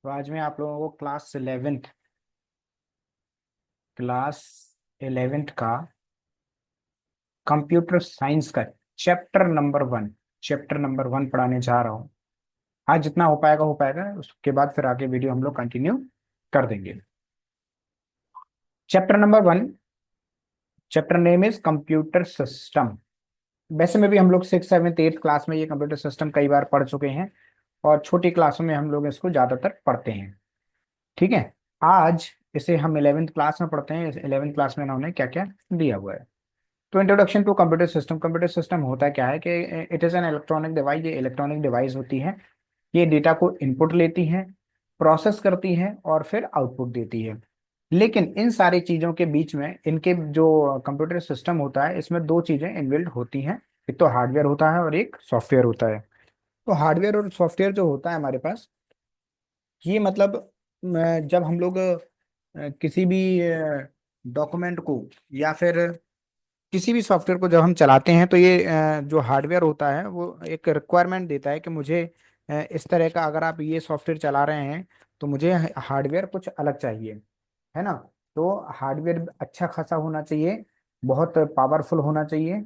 तो आज मैं आप लोगों को क्लास 11th का कंप्यूटर साइंस का चैप्टर नंबर 1 पढ़ाने जा रहा हूँ। आज जितना हो पाएगा, उसके बाद फिर आगे वीडियो हम लोग कंटिन्यू कर देंगे। Chapter number 1, chapter name is computer system. वैसे में भी हम लोग 6th 7th 8th क्लास में ये कंप्यूटर सिस्टम कई बार पढ़ चुके हैं, और छोटी क्लासों में हम लोग इसको ज्यादातर पढ़ते हैं। ठीक है। आज इसे हम 11th क्लास में पढ़ते हैं। 11th क्लास में इन्होंने क्या क्या दिया हुआ है। तो introduction to computer system. Computer system होता क्या है कि it is an electronic device. ये इलेक्ट्रॉनिक डिवाइस होती है। ये डेटा को इनपुट लेती है, प्रोसेस करती है और फिर आउटपुट देती है। लेकिन इन सारी चीजों के बीच में इनके जो कंप्यूटर सिस्टम होता है, इसमें दो चीजें इनबिल्ट होती हैं। एक तो हार्डवेयर होता है और एक सॉफ्टवेयर होता है। तो हार्डवेयर और सॉफ्टवेयर जो होता है हमारे पास, ये मतलब जब हम लोग किसी भी डॉक्यूमेंट को या फिर किसी भी सॉफ्टवेयर को जब हम चलाते हैं, तो ये जो हार्डवेयर होता है वो एक रिक्वायरमेंट देता है कि मुझे इस तरह का, अगर आप ये सॉफ्टवेयर चला रहे हैं तो मुझे हार्डवेयर कुछ अलग चाहिए, है ना। तो हार्डवेयर अच्छा खासा होना चाहिए, बहुत पावरफुल होना चाहिए।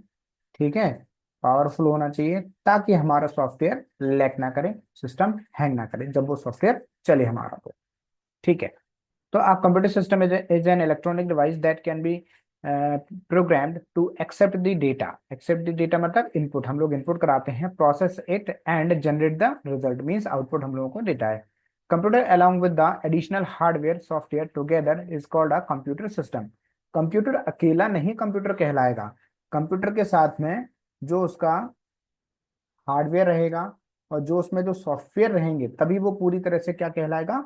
ठीक है, पावरफुल होना चाहिए ताकि हमारा सॉफ्टवेयर लैग ना करे, सिस्टम हैंग ना करे जब वो सॉफ्टवेयर चले हमारा तो। ठीक है। तो आप computer system is an electronic device that can be programmed to accept the data. Accept the data मतलब इनपुट, हम लोग इनपुट कराते हैं, process it and generate the result, means output हम लोगों को देता है। Computer along with the additional hardware software together is called a computer system। Computer अकेला नहीं कंप्यूटर कहलाएगा। कंप्यूटर के साथ में जो उसका हार्डवेयर रहेगा और जो उसमें जो सॉफ्टवेयर रहेंगे, तभी वो पूरी तरह से क्या कहलाएगा,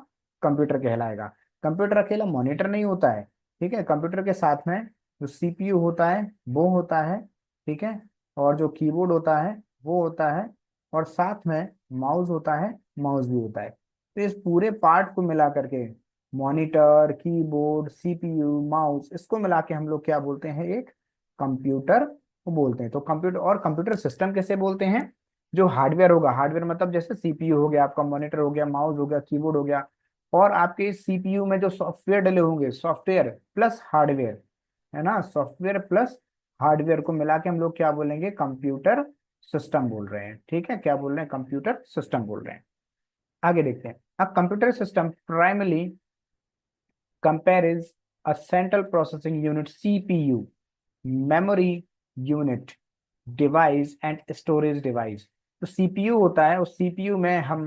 कंप्यूटर कहलाएगा। कंप्यूटर अकेला मॉनिटर नहीं होता है। ठीक है, कंप्यूटर के साथ में जो सीपीयू होता है वो होता है। ठीक है, और जो कीबोर्ड होता है वो होता है, और साथ में माउस होता है, माउस भी होता है। तो इस पूरे पार्ट को मिला करके, मॉनिटर, कीबोर्ड, सीपीयू, माउस, इसको मिला के हम लोग क्या बोलते हैं, एक कंप्यूटर को बोलते हैं। तो कंप्यूटर और कंप्यूटर सिस्टम कैसे बोलते हैं, जो हार्डवेयर होगा, हार्डवेयर मतलब जैसे सीपीयू हो गया, आपका मॉनिटर हो गया, माउस हो गया, कीबोर्ड हो गया, और आपके सीपीयू में जो सॉफ्टवेयर डले होंगे, सॉफ्टवेयर प्लस हार्डवेयर, है ना, सॉफ्टवेयर प्लस हार्डवेयर को मिला के हम लोग क्या बोलेंगे, कंप्यूटर सिस्टम बोल रहे हैं। ठीक है, क्या बोल रहे हैं, कंप्यूटर सिस्टम बोल रहे हैं। आगे देखते हैं। अब computer system primarily compares a central processing unit CPU, memory unit, device and storage device. तो सीपीयू होता है, उस सीपीयू में हम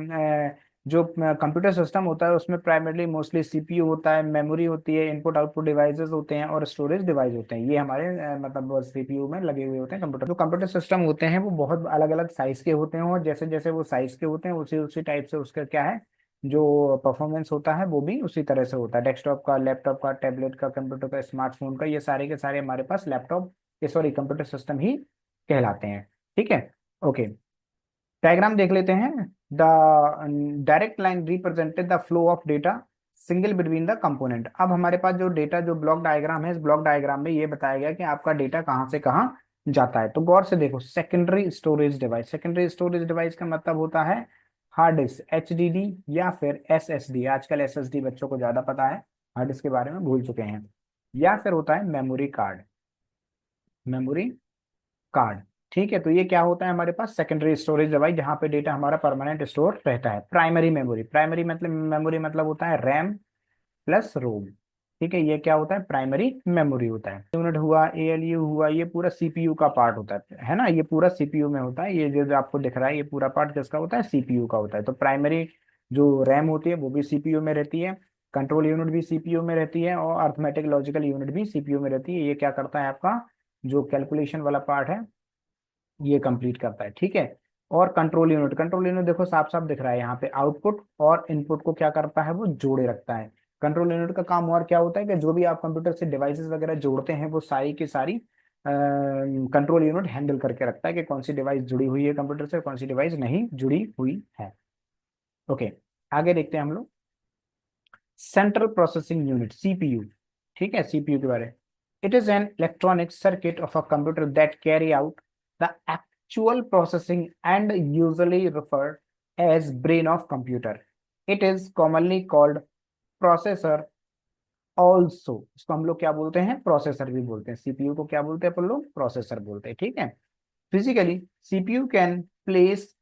जो कंप्यूटर सिस्टम होता है उसमें प्राइमरली मोस्टली सीपीयू होता है, मेमोरी होती है, इनपुट आउटपुट डिवाइसेस होते हैं और स्टोरेज डिवाइस होते हैं। ये हमारे मतलब सीपीयू में लगे हुए होते हैं। कंप्यूटर जो कंप्यूटर सिस्टम होते हैं वो बहुत अलग अलग साइज के होते हैं, और जैसे जैसे वो साइज के होते हैं उसी उसी टाइप से उसका क्या है, जो परफॉर्मेंस होता है वो भी उसी तरह से होता है। डेस्कटॉप का, लैपटॉप का, टैबलेट का, कंप्यूटर का, स्मार्टफोन का, ये सारे के सारे हमारे पास लैपटॉप, ये सॉरी कंप्यूटर सिस्टम ही कहलाते हैं। ठीक है, ओके। डायग्राम देख लेते हैं। The direct line represented the flow of data single between the component. अब हमारे पास जो डेटा, जो ब्लॉक डायग्राम है, इस ब्लॉक डायग्राम में ये बताया गया कि आपका डेटा कहाँ से कहाँ जाता है। तो गौर से देखो, secondary storage device. Secondary storage device का मतलब होता है हार्ड डिस्क, एचडीडी या फिर एसएसडी। आजकल एसएसडी बच्चों को ज्यादा पता है, हार्ड डिस्क के बारे में भूल चुके हैं। या फिर होता है मेमोरी कार्ड, मेमोरी कार्ड। ठीक है, तो ये क्या होता है हमारे पास, सेकेंडरी स्टोरेज डिवाइस, जहाँ पे डेटा हमारा परमानेंट स्टोर रहता है। प्राइमरी मेमोरी, प्राइमरी मतलब मेमोरी मतलब होता है रैम प्लस रोम। ठीक है, ये क्या होता है, प्राइमरी मेमोरी होता है। यूनिट हुआ, एएलयू हुआ, ये पूरा सीपीयू का पार्ट होता है ना, ये पूरा सीपीयू में होता है। ये जो आपको दिख रहा है, ये पूरा पार्ट किसका होता है, सीपीयू का होता है। तो प्राइमरी जो रैम होती है वो भी सीपीयू में रहती है, कंट्रोल यूनिट भी सीपीयू में रहती है, और अर्थमेटिक लॉजिकल यूनिट भी सीपीयू में रहती है। ये क्या करता है, आपका जो कैलकुलेशन वाला पार्ट है ये कंप्लीट करता है। ठीक है, और कंट्रोल यूनिट, कंट्रोल यूनिट देखो साफ साफ दिख रहा है यहाँ पे, आउटपुट और इनपुट को क्या करता है, वो जोड़े रखता है। कंट्रोल यूनिट का काम और क्या होता है कि जो भी आप कंप्यूटर से डिवाइसेस वगैरह जोड़ते हैं, वो सारी की सारी कंट्रोल यूनिट हैंडल करके रखता है कि कौन सी डिवाइस जुड़ी हुई है कंप्यूटर से, कौन सी डिवाइस नहीं जुड़ी हुई है। ओके, आगे देखते हैं हम लोग। Central processing unit, CPU. ठीक है, सीपीयू के बारे में, it is an electronic circuit of a computer that carry out the actual processing and usually referred as brain of computer. It is commonly called processor also. इसको हम लोग क्या बोलते हैं, प्रोसेसर भी बोलते हैं। सीपीयू को क्या बोलते हैं अपन लोग, प्रोसेसर बोलते हैं, ठीक है। Physically CPU can place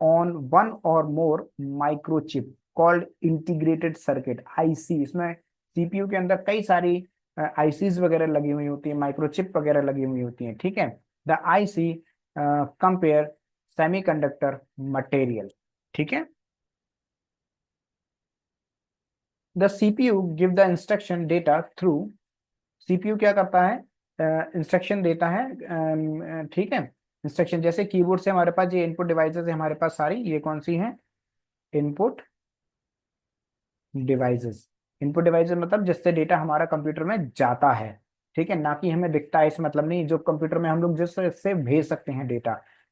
on one or more microchip called integrated circuit, IC. इसमें सीपीयू के अंदर कई सारी आईसीज वगैरह लगी हुई होती है, माइक्रोचिप वगैरह लगी हुई होती हैं, ठीक है। The IC compare semiconductor material, ठीक है। The CPU give the instruction data through, CPU क्या करता है, इंस्ट्रक्शन देता है, ठीक है। इंस्ट्रक्शन जैसे कीबोर्ड से हमारे पास ये इनपुट डिवाइसेस है हमारे पास सारी, ये कौन सी है, इनपुट डिवाइसेस। इनपुट डिवाइसेस मतलब जिससे डेटा हमारा कंप्यूटर में जाता है, ठीक है, ना कि हमें दिखता है, इस मतलब नहीं, जो कंप्यूटर में हम लोग जिससे भेज सकते हैं डेटा,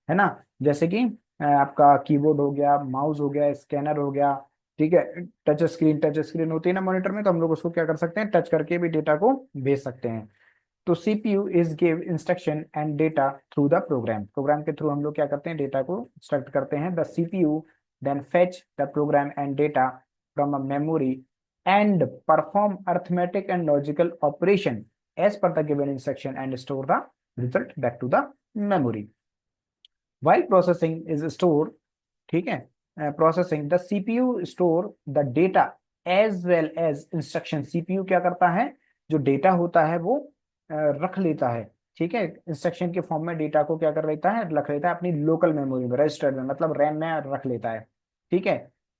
है ना। जैसे कि आपका कीबोर्ड हो गया, माउस हो गया, स्कैनर हो गया, ठीक है। टच स्क्रीन होती है ना मॉनिटर में, तो हम लोग उसको क्या कर सकते हैं, टच करके भी डेटा को भेज सकते हैं। तो CPU is give instruction and data through the program, program के थ्रू हम लोग क्या करते हैं, डेटा को इंस्ट्रक्ट करते हैं। The CPU then fetch the program and data from a memory and perform arithmetic and logical operation as per the given instruction and store the result back to the memory while processing is stored, ठीक है। Processing the CPU store the data as well as instruction, CPU क्या करता है, जो data होता है वो रख लेता है, ठीक है। इंस्ट्रक्शन के फॉर्म में डेटा को क्या कर लेता है, रख लेता है अपनी लोकल मेमोरी में, रजिस्टर में, मतलब रैम में रख लेता है, ठीक है।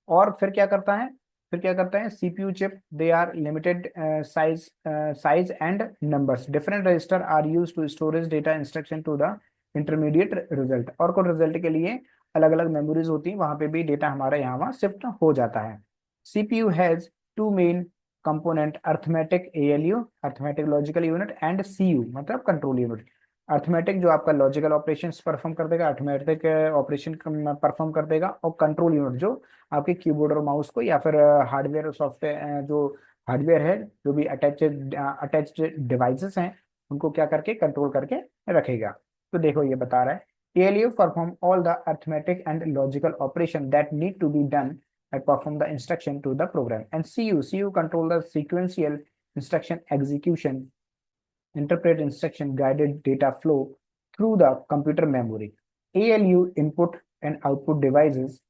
और फिर क्या करता है, फिर क्या करता है, CPU chip they are limited size and numbers, different register are use to storage data instruction to the intermediate result, और कुछ रिजल्ट के लिए अलग अलग मेमोरीज होती हैं, वहां पे भी डेटा हमारा यहाँ वहाँ शिफ्ट हो जाता है। CPU has two main component, arithmetic ALU, arithmetic logical unit, and CU मतलब कंट्रोल यूनिट। अर्थमेटिक जो आपका लॉजिकल ऑपरेशन परफॉर्म कर देगा, अर्थमेटिक ऑपरेशन परफॉर्म कर देगा, और कंट्रोल यूनिट जो आपके कीबोर्ड और माउस को या फिर हार्डवेयर और सॉफ्टवेयर, जो हार्डवेयर है, जो भी अटैच्ड डिवाइसेस हैं, उनको क्या करके कंट्रोल करके रखेगा। तो देखो ये बता रहा है, ALU perform all the arithmetic and logical operation that need to be done and perform the instruction to the program. And CU control the sequential instruction execution, interpret instruction guided data flow through the computer memory. ALU input and output devices,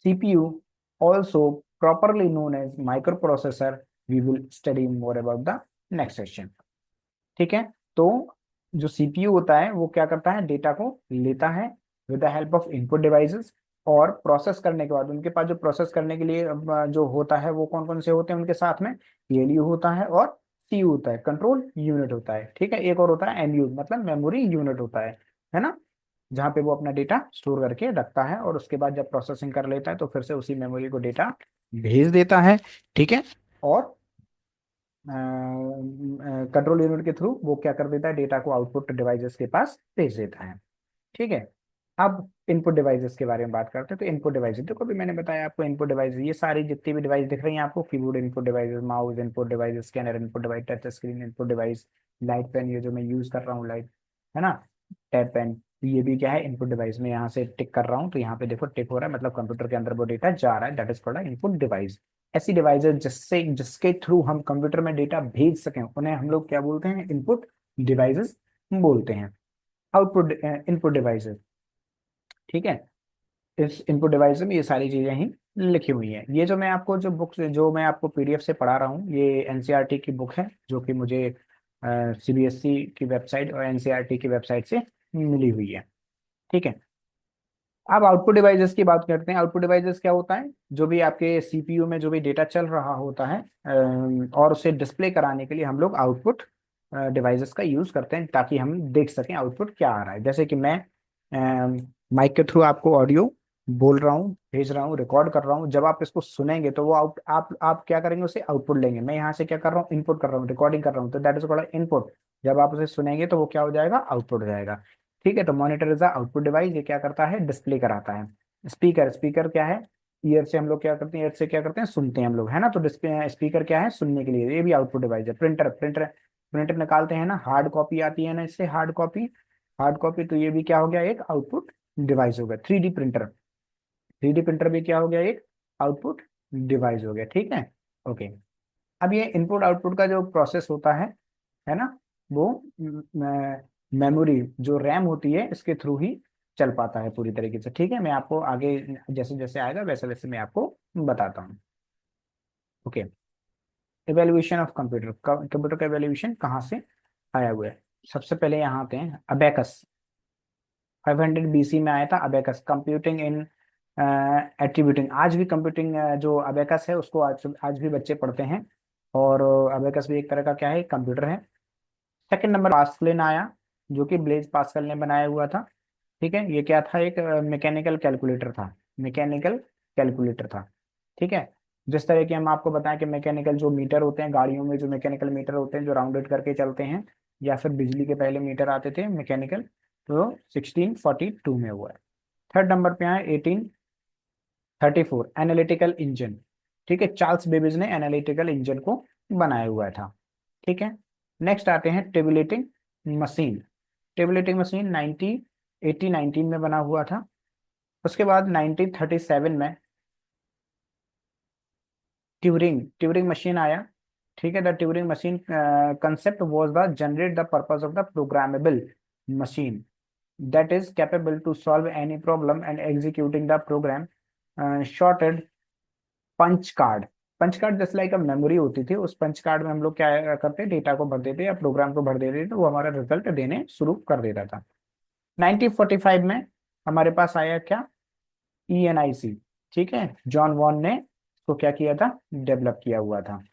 CPU also properly known as microprocessor. We will study more about the next section. ठीक है। तो जो CPU होता है वो क्या करता है, डेटा को लेता है with the help of input devices, और प्रोसेस करने के बाद उनके पास जो प्रोसेस करने के लिए जो होता है वो कौन कौन से होते हैं उनके साथ में, एलयू होता है और सीयू होता है, कंट्रोल यूनिट होता है, ठीक है। एक और होता है एमयू मतलब मेमोरी यूनिट होता है ना, जहाँ पे वो अपना डेटा स्टोर करके रखता है, और उसके बाद जब प्रोसेसिंग कर लेता है तो फिर से उसी मेमोरी को डेटा भेज देता है, ठीक है। और कंट्रोल यूनिट के थ्रू वो क्या कर देता है, डेटा को आउटपुट डिवाइसेस के पास भेज देता है, ठीक है। अब इनपुट डिवाइसेस के बारे में बात करते हैं। तो इनपुट डिवाइसेस देखो, अभी मैंने बताया आपको, इनपुट डिवाइस ये सारी जितनी भी डिवाइस दिख रही हैं आपको, keyboard input devices, mouse input device, scanner input device, touch screen input device, light pen ये जो मैं यूज कर रहा हूँ लाइट, है ना, टैब पेन, तो ये भी क्या है, इनपुट डिवाइस में यहाँ से टिक कर रहा हूँ, तो यहाँ पे देखो टिक हो रहा है, मतलब कंप्यूटर के अंदर वो डेटा जा रहा है, that is called input device. ऐसी डिवाइसेस जिससे जिसके थ्रू हम कंप्यूटर में डेटा भेज सकें उन्हें हम लोग क्या बोलते हैं, इनपुट डिवाइसेस बोलते हैं। आउटपुट इनपुट डिवाइसेस, ठीक है। इस इनपुट डिवाइस में ये सारी चीजें ही लिखी हुई हैं। ये जो मैं आपको जो बुक्स जो मैं आपको पीडीएफ से पढ़ा रहा हूँ, ये एनसीईआरटी की बुक है, जो कि मुझे सीबीएसई की वेबसाइट और एनसीईआरटी की वेबसाइट से मिली हुई है, ठीक है। अब आउटपुट डिवाइसेस की बात करते हैं। आउटपुट डिवाइसेस क्या होता है, जो भी आपके सीपीयू में जो भी डेटा चल रहा होता है और उसे डिस्प्ले कराने के लिए हम लोग आउटपुट डिवाइसेस का यूज करते हैं, ताकि हम देख सकें आउटपुट क्या आ रहा है। जैसे कि मैं माइक के थ्रू आपको ऑडियो बोल रहा हूँ, भेज रहा हूँ, रिकॉर्ड कर रहा हूँ, जब आप इसको सुनेंगे तो वो आप क्या करेंगे, उसे आउटपुट लेंगे। मैं यहाँ से क्या कर रहा हूँ, इनपुट कर रहा हूँ, रिकॉर्डिंग कर रहा हूँ, तो दैट इज कॉल्ड इनपुट। जब आप उसे सुनेंगे तो वो क्या हो जाएगा, आउटपुट हो जाएगा, ठीक है। तो मॉनिटर इज आउटपुट डिवाइस, ये क्या करता है, डिस्प्ले कराता है। स्पीकर, स्पीकर क्या है, ईयर से हम लोग क्या करते हैं, ईयर से क्या करते हैं, सुनते हैं हम लोग, है ना। तो डिस्प्ले स्पीकर क्या है, सुनने के लिए, ये भी आउटपुट डिवाइस है। प्रिंटर, प्रिंटर निकालते हैं ना, हार्ड कॉपी आती है ना इससे, हार्ड कॉपी, हार्ड कॉपी, तो ये भी क्या हो गया, एक आउटपुट डिवाइस हो गया। 3D प्रिंटर, 3D प्रिंटर भी क्या हो गया, एक आउटपुट डिवाइस हो गया, ठीक है। ओके, अब ये इनपुट आउटपुट का जो प्रोसेस होता है ना, वो मेमोरी जो रैम होती है इसके थ्रू ही चल पाता है पूरी तरीके से, ठीक है। मैं आपको आगे जैसे जैसे आएगा वैसे वैसे मैं आपको बताता हूँ। Okay, evaluation of computer, computer का इवेल्युएशन कहाँ से आया हुआ है। सबसे पहले यहाँ आते हैं अबेकस। 500 बीसी में आया था अबेकस, कंप्यूटिंग इन एट्रीब्यूटिंग। आज भी कंप्यूटिंग जो अबेकस है उसको आज भी बच्चे पढ़ते हैं। और अबेकस भी एक तरह का क्या है, कंप्यूटर है। सेकंड नंबर पास्कलिन आया, जो कि ब्लेज पास्कल ने बनाया हुआ था, ठीक है। ये क्या था, एक मैकेनिकल कैलकुलेटर था, मैकेनिकल कैलकुलेटर था, ठीक है। जिस तरह की हम आपको बताएं कि मैकेनिकल जो मीटर होते हैं गाड़ियों में, जो मैकेनिकल मीटर होते हैं जो राउंडेड करके चलते हैं, या फिर बिजली के पहले मीटर आते थे मैकेनिकल, तो 1642 में हुआ है। थर्ड नंबर पे आए 1834, एनालिटिकल इंजन, ठीक है। चार्ल्स बेबेज ने एनालिटिकल इंजन को बनाया हुआ था, ठीक है। नेक्स्ट आते हैं टेबुलेटिंग मशीन। टेबुलेटिंग मशीन 1819 में बना हुआ था। उसके बाद 1937 में ट्यूरिंग ट्यूरिंग मशीन आया, ठीक है। The Turing machine concept was the generate the purpose of the programmable machine that is capable to solve any problem and executing the program. Shorted punch card, punch card जैसे like memory होती थी, उस punch card में हम लोग क्या करते, data को भर देते या प्रोग्राम को भर देते तो वो हमारा रिजल्ट देने शुरू कर देता था। 1945 में हमारे पास आया क्या, ENIC, ठीक है। जॉन वॉन ने इसको क्या किया था, डेवलप किया हुआ था,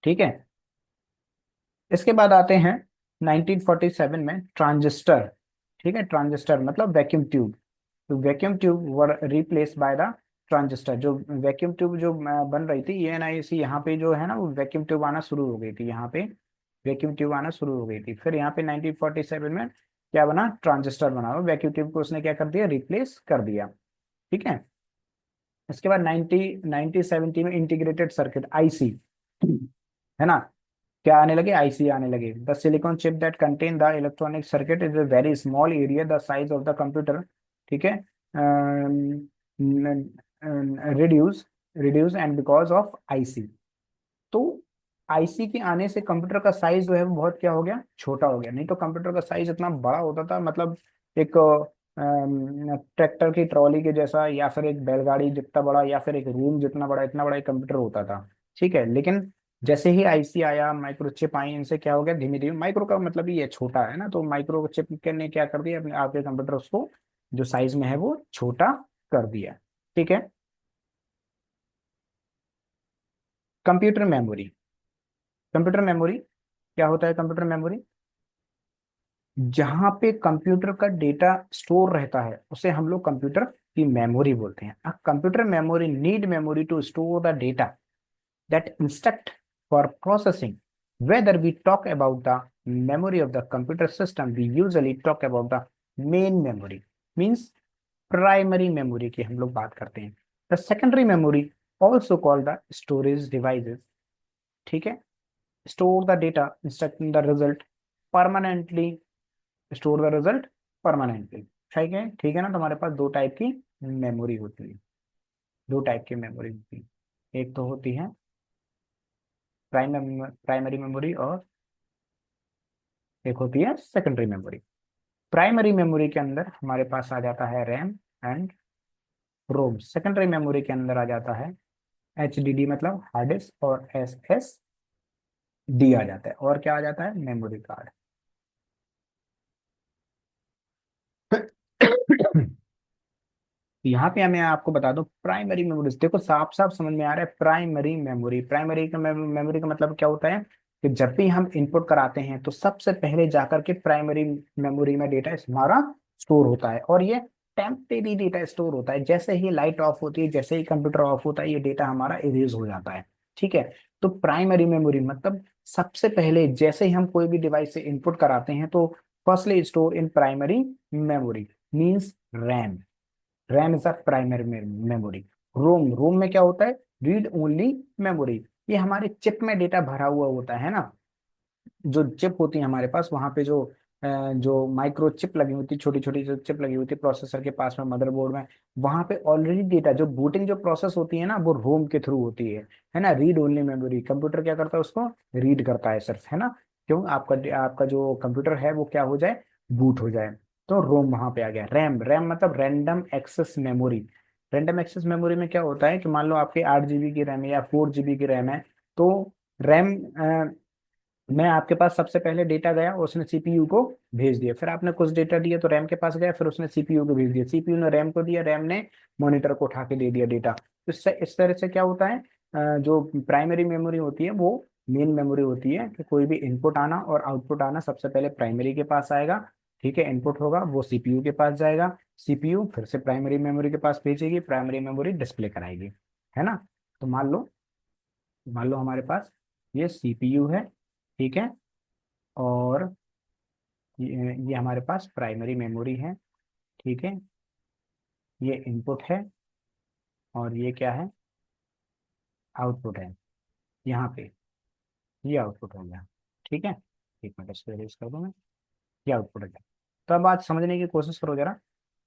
ठीक है। इसके बाद आते हैं 1947 में ट्रांजिस्टर, ठीक है। ट्रांजिस्टर मतलब वैक्यूम ट्यूब। तो vacuum tube were replace by the transistor. जो वैक्यूम ट्यूब जो बन रही थी ENIC, यहाँ पे जो है ना वो वैक्यूम ट्यूब आना शुरू हो गई थी, यहाँ पे वैक्यूम ट्यूब आना शुरू हो गई थी। फिर यहाँ पे 1947 में क्या बना, ट्रांजिस्टर बना, वैक्यूम ट्यूब को उसने क्या कर दिया, रिप्लेस कर दिया, ठीक है। इसके बाद 1970 में इंटीग्रेटेड सर्किट IC, है ना, क्या आने लगे, IC आने लगे। The silicon chip that contain the electronic circuit is a very small area the size of the computer, ठीक है। Reduce reduce and because of IC। तो IC के आने से कंप्यूटर का साइज जो है वो बहुत क्या हो गया, छोटा हो गया। नहीं तो कंप्यूटर का साइज इतना बड़ा होता था, मतलब एक ट्रैक्टर की ट्रॉली के जैसा, या फिर एक बैलगाड़ी जितना बड़ा, या फिर एक रूम जितना बड़ा, इतना बड़ा एक कंप्यूटर होता था, ठीक है। लेकिन जैसे ही IC आया, माइक्रोचिप आई, इनसे क्या हो गया, धीमे धीमे, माइक्रो का मतलब ये छोटा है ना, तो माइक्रोचिप ने क्या कर दिया, अपने आपके कंप्यूटर उसको जो साइज में है वो छोटा कर दिया, ठीक है। कंप्यूटर मेमोरी, कंप्यूटर मेमोरी क्या होता है, कंप्यूटर मेमोरी जहां पे कंप्यूटर का डेटा स्टोर रहता है उसे हम लोग कंप्यूटर की मेमोरी बोलते हैं। A computer memory need memory to store the data that instruct for processing. Whether we talk about the memory of the computer system, we usually talk about the main memory, means primary memory की हम लोग बात करते हैं। The secondary memory also called the storage devices, ठीक है। Store the data instructing the result permanently, store the result permanently, ठीक है, ठीक है ना। तो हमारे पास दो टाइप की मेमोरी होती है, दो टाइप की मेमोरी होती है। एक तो होती है प्राइमरी मेमोरी, और एक होती है सेकेंडरी मेमोरी। प्राइमरी मेमोरी के अंदर हमारे पास आ जाता है RAM and ROM. Secondary memory के अंदर आ जाता है HDD मतलब हार्ड डिस्क, और SSD आ जाता है, और क्या आ जाता है, मेमोरी कार्ड। यहाँ पे मैं आपको बता दूं प्राइमरी मेमोरी, देखो साफ साफ समझ में आ रहा है। प्राइमरी मेमोरी, प्राइमरी का मेमोरी का मतलब क्या होता है कि जब भी हम इनपुट कराते हैं तो सबसे पहले जाकर के प्राइमरी मेमोरी में डेटा हमारा स्टोर होता है, और ये टेम्परेरी डेटा स्टोर होता है। जैसे ही लाइट ऑफ होती है, जैसे ही कंप्यूटर ऑफ होता है, ये डेटा हमारा इरेज हो जाता है, ठीक है। तो प्राइमरी मेमोरी मतलब सबसे पहले जैसे ही हम कोई भी डिवाइस से इनपुट कराते हैं तो firstly store in primary memory, means RAM. RAM is a primary memory. ROM, ROM में क्या होता है, रीड ओनली मेमोरी। ये हमारे चिप में डेटा भरा हुआ होता है ना, जो चिप होती है हमारे पास, वहां पे जो जो माइक्रो चिप लगी होती, छोटी छोटी जो चिप लगी होती है प्रोसेसर के पास में, मदरबोर्ड में, वहां पे ऑलरेडी डेटा, जो बूटिंग जो प्रोसेस होती है ना, वो रोम के थ्रू होती है ना। रीड ओनली मेमोरी, कंप्यूटर क्या करता है, उसको रीड करता है सिर्फ, है ना। क्यों, आपका आपका जो कंप्यूटर है वो क्या हो जाए, बूट हो जाए। तो रोम वहां पे आ गया। रैम, रैम मतलब random access memory. Random access memory में क्या होता है कि मान लो आपके 8 GB की रैम है या 4 GB की रैम है, तो रैम, मैं आपके पास सबसे पहले डेटा गया, उसने सीपीयू को भेज दिया, फिर आपने कुछ डेटा दिया तो रैम के पास गया, फिर उसने सीपीयू को भेज दिया, सीपीयू ने रैम को दिया, रैम ने मॉनिटर को उठा के दे दिया डेटा। तो इससे इस तरह से क्या होता है, जो प्राइमरी मेमोरी होती है वो मेन मेमोरी होती है कि कोई भी इनपुट आना और आउटपुट आना सबसे पहले प्राइमरी के पास आएगा। ठीक है, इनपुट होगा वो सीपीयू के पास जाएगा, सीपीयू फिर से प्राइमरी मेमोरी के पास भेजेगी, प्राइमरी मेमोरी डिस्प्ले कराएगी, है ना। तो मान लो हमारे पास ये सीपीयू है, ठीक है, और ये हमारे पास प्राइमरी मेमोरी है, ठीक है, ये इनपुट है और ये क्या है, आउटपुट है यहाँ पे, ये आउटपुट हो गया, ठीक है। एक मिनट इसको erase कर दूं मैं, ये आउटपुट है। तो अब आज समझने की कोशिश करो जरा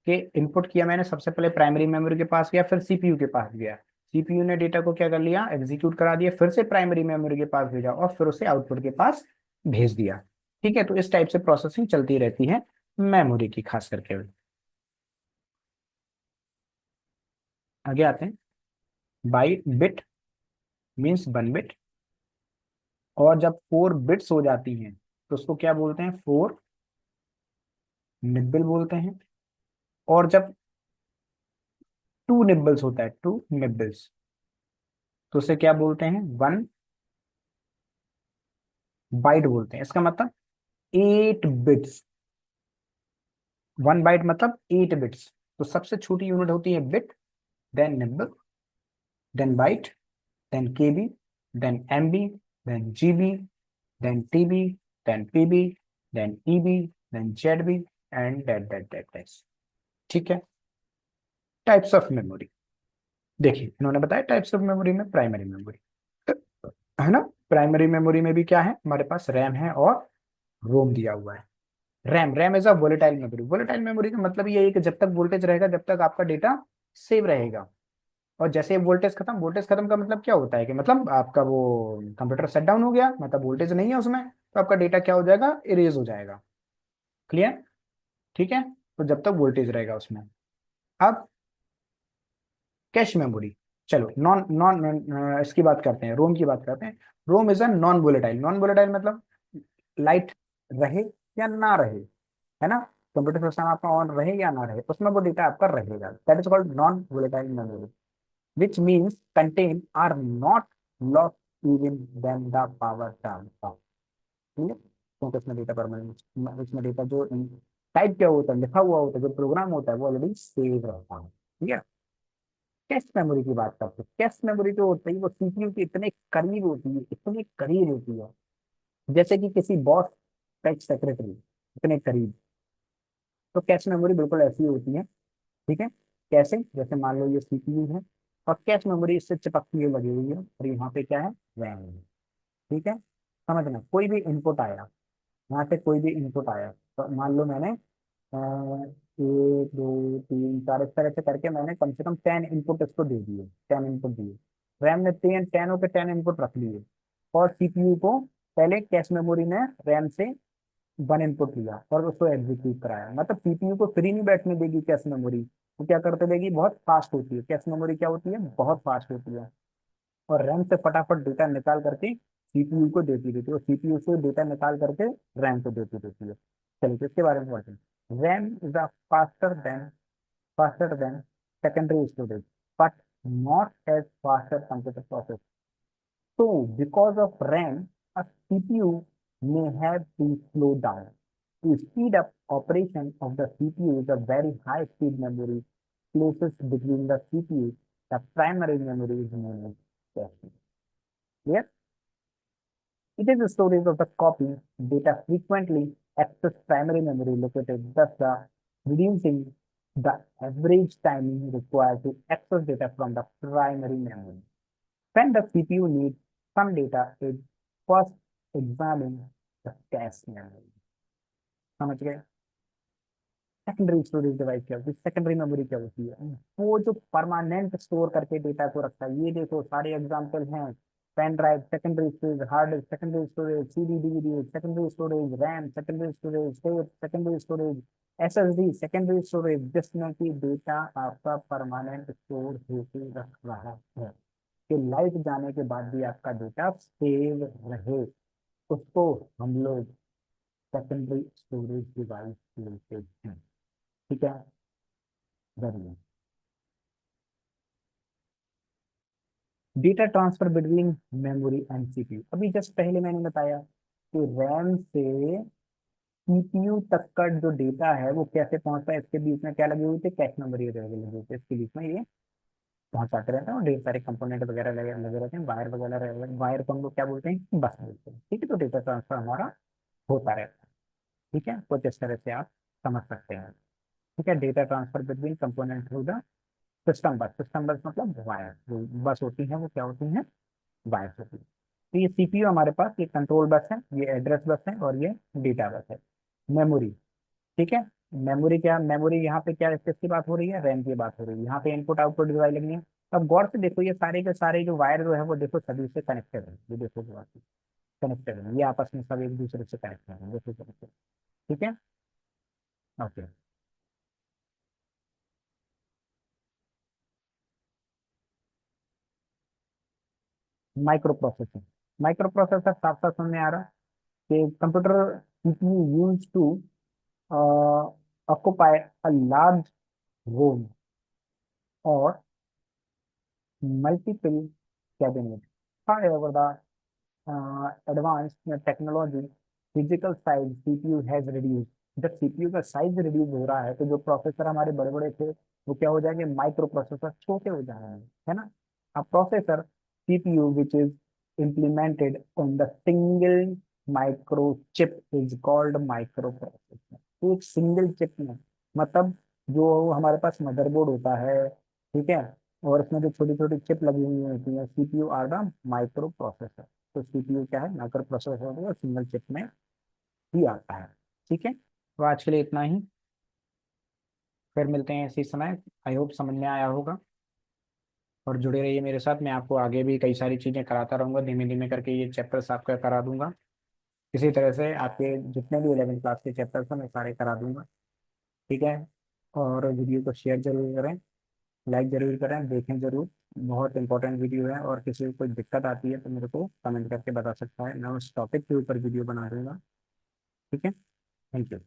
कि इनपुट किया मैंने, सबसे पहले प्राइमरी मेमोरी के पास गया, फिर सीपीयू के पास गया, सीपीयू ने डेटा को क्या कर लिया, एग्जीक्यूट करा दिया, फिर से प्राइमरी मेमोरी के पास भेजा और फिर उसे आउटपुट के पास भेज दिया। ठीक है, तो इस टाइप से प्रोसेसिंग चलती रहती है मेमोरी की, खास करके। आगे आते हैं। बाइट, बिट मीन्स 1 बिट, और जब 4 बिट्स हो जाती हैं तो उसको क्या बोलते हैं, 4 निब्बल बोलते हैं। और जब 2 निब्बल्स होता है, 2 निब्बल्स, तो उसे क्या बोलते हैं, 1 बाइट बोलते हैं। इसका मतलब 8 बिट्स, 1 बाइट मतलब 8 बिट्स। तो सबसे छोटी यूनिट होती है bit, then nibble, then byte, then KB, then MB, then GB, then TB, then PB, then EB, then ZB, and that. ठीक है, टाइप्स ऑफ मेमोरी। देखिए इन्होंने बताया टाइप्स ऑफ मेमोरी में प्राइमरी मेमोरी, है ना। प्राइमरी मेमोरी में भी क्या है हमारे पास, रैम है और रोम दिया हुआ है। RAM, RAM is a volatile memory. Volatile memory का मतलब ये है कि जब तक वोल्टेज रहेगा, जब तक आपका डेटा सेव रहेगा, और जैसे वोल्टेज खत्म का मतलब क्या होता है कि मतलब आपका वो कंप्यूटर शट डाउन हो गया, मतलब वोल्टेज नहीं है उसमें, तो आपका डेटा क्या हो जाएगा, इरेज हो जाएगा। क्लियर, ठीक है। तो जब तक वोल्टेज रहेगा उसमें। अब कैश मेमोरी, चलो नॉन नॉन इसकी बात करते हैं, रोम की बात करते हैं। ROM is a non volatile. Non volatile मतलब लाइट रहे या ना रहे, है ना, कंप्यूटर सिस्टम आपका ऑन रहे या ना रहे, उसमें वो डेटा आपका रहेगा। That is called non volatile memory, which means contain are not lost even when the power turns off। ठीक है, क्योंकि इसमें डेटा परमानेंट, इसमें डेटा जो टाइप क्या होता है, लिखा हुआ होता है, जो प्रोग्राम होता है वो ऑलरेडी सेव रहता है। ठीक है। कैश मेमोरी की बात करते हैं। कैश मेमोरी जो होती है वो सीपीयू के इतने करीब होती है, इतने करीब होती है, जैसे कि किसी बॉस का एक सेक्रेटरी, इतने करीब। तो कैश मेमोरी बिल्कुल ऐसी होती है। ठीक है, कैसे, जैसे मान लो ये सीपीयू है और कैश मेमोरी इससे चिपकती हुई लगी हुई है, और यहाँ पे क्या है, रैम है। ठीक है, समझना, कोई भी इनपुट आया, यहाँ से कोई भी इनपुट आया, तो मान लो मैंने 1 2 3 4 इस तरह से करके मैंने कम से कम 10 इनपुट इसको दे दिए, 10 इनपुट दिए, रैम ने 10 पे 10 इनपुट रख लिए, और सीपीयू को पहले कैश मेमोरी ने रैम से 1 इनपुट लिया और उसको एग्जीक्यूट कराया। मतलब सीपीयू को फ्री नहीं बैठने देगी कैश मेमोरी, वो क्या करते देगी, बहुत फास्ट होती है कैश मेमोरी, क्या होती है, बहुत फास्ट होती है, और रैम से फटाफट डेटा निकाल करके सीपीयू को देती रहती है, और सीपीयू से डेटा निकाल करके रैम को देती रहती है। चलिए तो इसके बारे में पढ़ते हैं। RAM is a faster than secondary storage, but not as faster computer process. So, because of RAM, a CPU may have to slow down. To speed up operation of the CPU is a very high speed memory places between the CPU. The primary memory is known as cache. Clear? It is the storage of the copy data frequently access primary memory located, thus reducing the average timing required to access data from the primary memory. When the CPU needs some data, it first examines the cache memory. समझ गए? Secondary storage device क्या होती है, secondary memory क्या होती है? वो जो परमानेंट स्टोर करके डेटा को रखता है। ये देखो सारे एग्जांपल हैं। Pen drive secondary storage, hard disk secondary storage, CD DVD secondary storage, RAM secondary storage, tape secondary storage, SSD secondary storage, जिसमें कि डेटा आपका परमानेंट स्टोर होके रख रहा है कि लाइट जाने के बाद भी आपका डेटा सेव रहे। उसको हम लोग सेकेंडरी स्टोरेज डिवाइस बोलते हैं। ठीक है, जरूर। Data transfer between memory and CPU, अभी जस्ट पहले मैंने बताया कि रैम से सीपीयू तक का जो डेटा है वो कैसे पहुंचता है। इसके बीच में क्या लगे हुए थे, कैश मेमोरी लगे हुए थे, इसके बीच में ये पहुंचाते रहते हैं और ढेर सारे कंपोनेंट वगैरह लगे लगे रहते हैं, वायर वगैरह वायर को हम लोग क्या बोलते हैं, बस बोलते हैं। ठीक है, तो डेटा ट्रांसफर हमारा होता रहता है। ठीक है, कुछ इस तरह से आप समझ सकते हैं। ठीक है, data transfer between component through the system बस। सिस्टम बस मतलब वायर जो बस होती है वो क्या होती है, वायर होती है। तो ये सीपीयू हमारे पास, ये कंट्रोल बस है, ये एड्रेस बस है और ये डेटा बस है। मेमोरी, ठीक है। मेमोरी क्या, मेमोरी यहाँ पे क्या किसकी बात हो रही है, रैम की बात हो रही है। यहाँ पे इनपुट आउटपुट डिवाइस लगी है। अब गौर से देखो ये सारे के सारे जो वायर जो है वो देखो सभी से कनेक्टेड है। ये देखो कनेक्टेड है, ये आपस में सब एक दूसरे से कनेक्टेड है, देखो कनेक्टेड। ठीक है, okay. Microprocessor, microprocessor साफ साफ समझ में आ रहा है कि computer CPU use to occupy a large room or multiple cabinet. However, the advanced technology, physical size CPU has reduced. जब सीपीयू का साइज रिड्यूस हो रहा है तो जो प्रोसेसर हमारे बड़े बड़े थे वो क्या हो जाएंगे, माइक्रो प्रोसेसर छोटे हो जाएंगे, है ना। अब processor CPU which is implemented on the single microchip is called micro processor. तो एक सिंगल चिप में, मतलब जो हमारे पास मदरबोर्ड होता है, ठीक है, और उसमें जो छोटी छोटी चिप लगी हुई होती है, CPU are the microprocessor. तो सीपीयू क्या है, माइक्रो प्रोसेसर है और सिंगल चिप में ही आता है। ठीक है, तो आज के लिए इतना ही, फिर मिलते हैं इसी समय। आई होप समझ में आया होगा, और जुड़े रहिए मेरे साथ। मैं आपको आगे भी कई सारी चीज़ें कराता रहूंगा, धीमे धीमे करके ये चैप्टर्स आपका करा दूंगा। इसी तरह से आपके जितने भी 11वीं क्लास के चैप्टर्स हैं मैं सारे करा दूंगा। ठीक है, और वीडियो को शेयर जरूर करें, लाइक जरूर करें, देखें जरूर। बहुत इंपॉर्टेंट वीडियो है, और किसी को कोई दिक्कत आती है तो मेरे को कमेंट करके बता सकता है, मैं उस टॉपिक के ऊपर वीडियो बना दूंगा। ठीक है, थैंक यू।